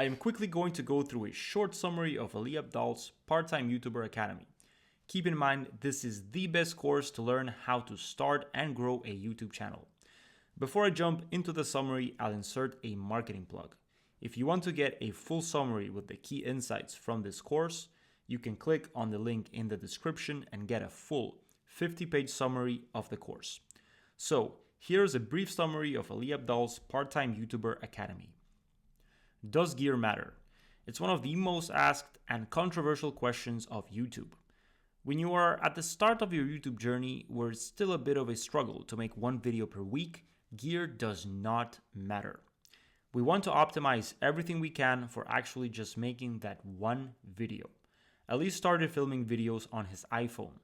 I am quickly going to go through a short summary of Ali Abdaal's Part-Time YouTuber Academy. Keep in mind, this is the best course to learn how to start and grow a YouTube channel. Before I jump into the summary, I'll insert a marketing plug. If you want to get a full summary with the key insights from this course, you can click on the link in the description and get a full 50-page summary of the course. So, here's a brief summary of Ali Abdaal's Part-Time YouTuber Academy. Does gear matter? It's one of the most asked and controversial questions of YouTube. When you are at the start of your YouTube journey, where it's still a bit of a struggle to make one video per week, gear does not matter. We want to optimize everything we can for actually just making that one video. Ali started filming videos on his iPhone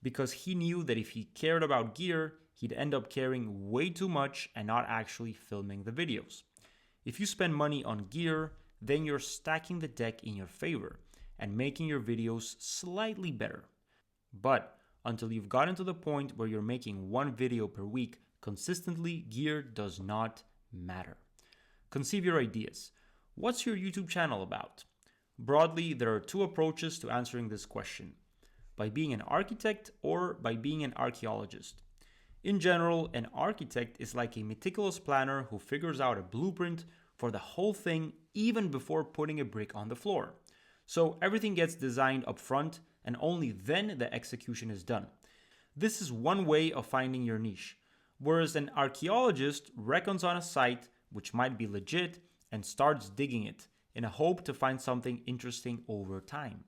because he knew that if he cared about gear, he'd end up caring way too much and not actually filming the videos. If you spend money on gear, then you're stacking the deck in your favor and making your videos slightly better. But until you've gotten to the point where you're making one video per week consistently, gear does not matter. Conceive your ideas. What's your YouTube channel about? Broadly, there are two approaches to answering this question: by being an architect or by being an archaeologist. In general, an architect is like a meticulous planner who figures out a blueprint for the whole thing even before putting a brick on the floor. So everything gets designed up front and only then the execution is done. This is one way of finding your niche, whereas an archaeologist reckons on a site which might be legit and starts digging it in a hope to find something interesting over time.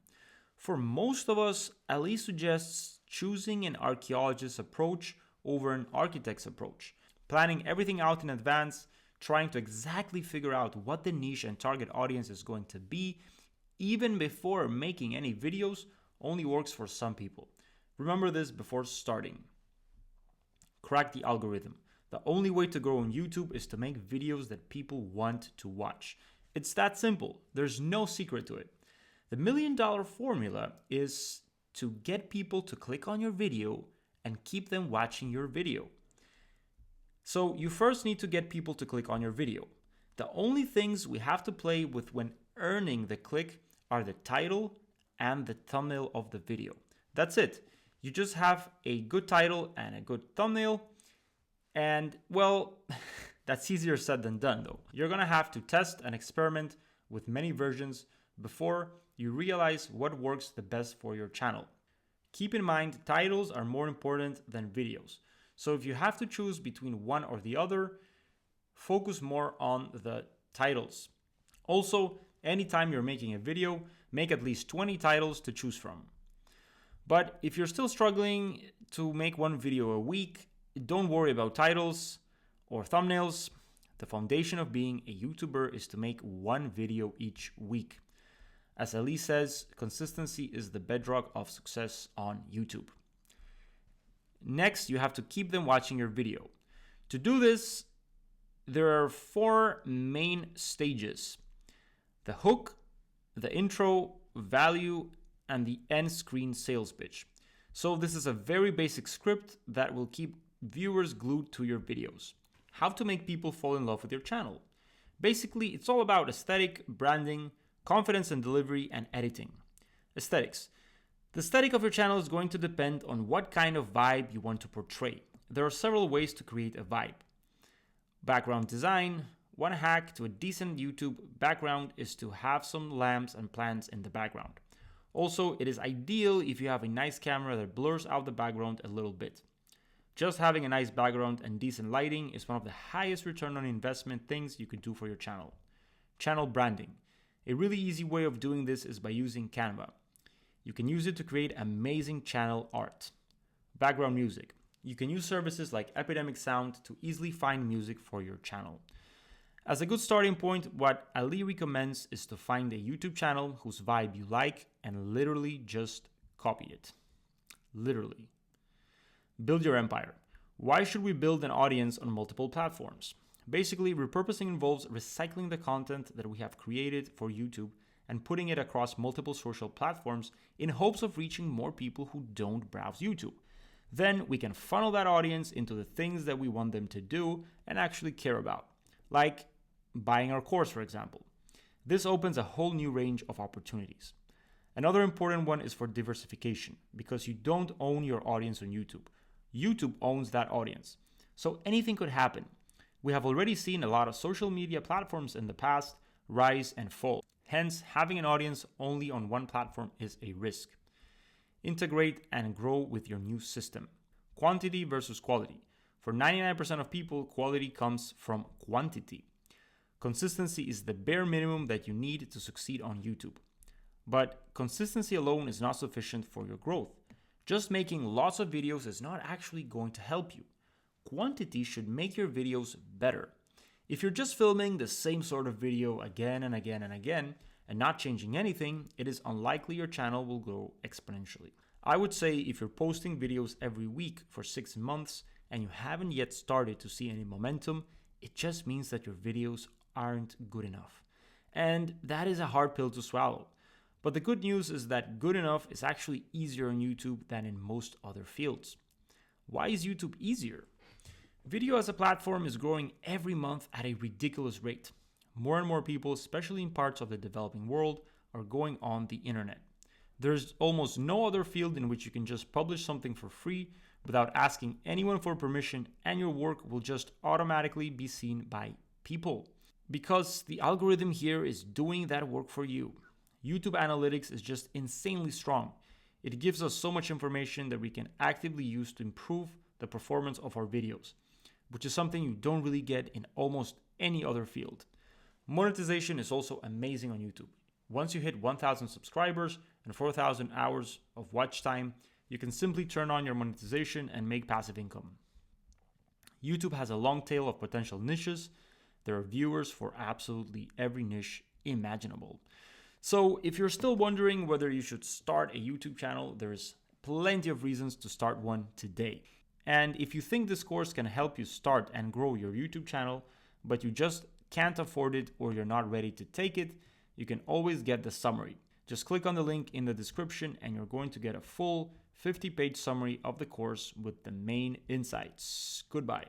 For most of us, Ali suggests choosing an archaeologist's approach over an architect's approach, planning everything out in advance, trying to exactly figure out what the niche and target audience is going to be, even before making any videos, only works for some people. Remember this before starting. Crack the algorithm. The only way to grow on YouTube is to make videos that people want to watch. It's that simple. There's no secret to it. The $1 million formula is to get people to click on your video and keep them watching your video. So you first need to get people to click on your video. The only things we have to play with when earning the click are the title and the thumbnail of the video. That's it. You just have a good title and a good thumbnail. And well, that's easier said than done though. You're gonna have to test and experiment with many versions before you realize what works the best for your channel. Keep in mind, titles are more important than videos. So if you have to choose between one or the other, focus more on the titles. Also, anytime you're making a video, make at least 20 titles to choose from. But if you're still struggling to make one video a week, don't worry about titles or thumbnails. The foundation of being a YouTuber is to make one video each week. As Ali says, consistency is the bedrock of success on YouTube. Next, you have to keep them watching your video. To do this, there are 4 main stages: the hook, the intro, value, and the end screen sales pitch. So this is a very basic script that will keep viewers glued to your videos. How to make people fall in love with your channel. Basically, it's all about aesthetic, branding, confidence in delivery, and editing. Aesthetics. The aesthetic of your channel is going to depend on what kind of vibe you want to portray. There are several ways to create a vibe. Background design. One hack to a decent YouTube background is to have some lamps and plants in the background. Also, it is ideal if you have a nice camera that blurs out the background a little bit. Just having a nice background and decent lighting is one of the highest return on investment things you can do for your channel. Channel branding. A really easy way of doing this is by using Canva. You can use it to create amazing channel art. Background music. You can use services like Epidemic Sound to easily find music for your channel. As a good starting point, what Ali recommends is to find a YouTube channel whose vibe you like and literally just copy it. Literally. Build your empire. Why should we build an audience on multiple platforms? Basically, repurposing involves recycling the content that we have created for YouTube and putting it across multiple social platforms in hopes of reaching more people who don't browse YouTube. Then we can funnel that audience into the things that we want them to do and actually care about, like buying our course, for example. This opens a whole new range of opportunities. Another important one is for diversification, because you don't own your audience on YouTube. YouTube owns that audience. So anything could happen. We have already seen a lot of social media platforms in the past rise and fall. Hence, having an audience only on one platform is a risk. Integrate and grow with your new system. Quantity versus quality. For 99% of people, quality comes from quantity. Consistency is the bare minimum that you need to succeed on YouTube. But consistency alone is not sufficient for your growth. Just making lots of videos is not actually going to help you. Quantity should make your videos better. If you're just filming the same sort of video again and again and again and not changing anything, it is unlikely your channel will grow exponentially. I would say if you're posting videos every week for 6 months and you haven't yet started to see any momentum, it just means that your videos aren't good enough. And that is a hard pill to swallow. But the good news is that good enough is actually easier on YouTube than in most other fields. Why is YouTube easier? Video as a platform is growing every month at a ridiculous rate. More and more people, especially in parts of the developing world, are going on the internet. There's almost no other field in which you can just publish something for free without asking anyone for permission, and your work will just automatically be seen by people. Because the algorithm here is doing that work for you. YouTube analytics is just insanely strong. It gives us so much information that we can actively use to improve the performance of our videos, which is something you don't really get in almost any other field. Monetization is also amazing on YouTube. Once you hit 1,000 subscribers and 4,000 hours of watch time, you can simply turn on your monetization and make passive income. YouTube has a long tail of potential niches. There are viewers for absolutely every niche imaginable. So if you're still wondering whether you should start a YouTube channel, there's plenty of reasons to start one today. And if you think this course can help you start and grow your YouTube channel, but you just can't afford it or you're not ready to take it, you can always get the summary. Just click on the link in the description and you're going to get a full 50-page summary of the course with the main insights. Goodbye.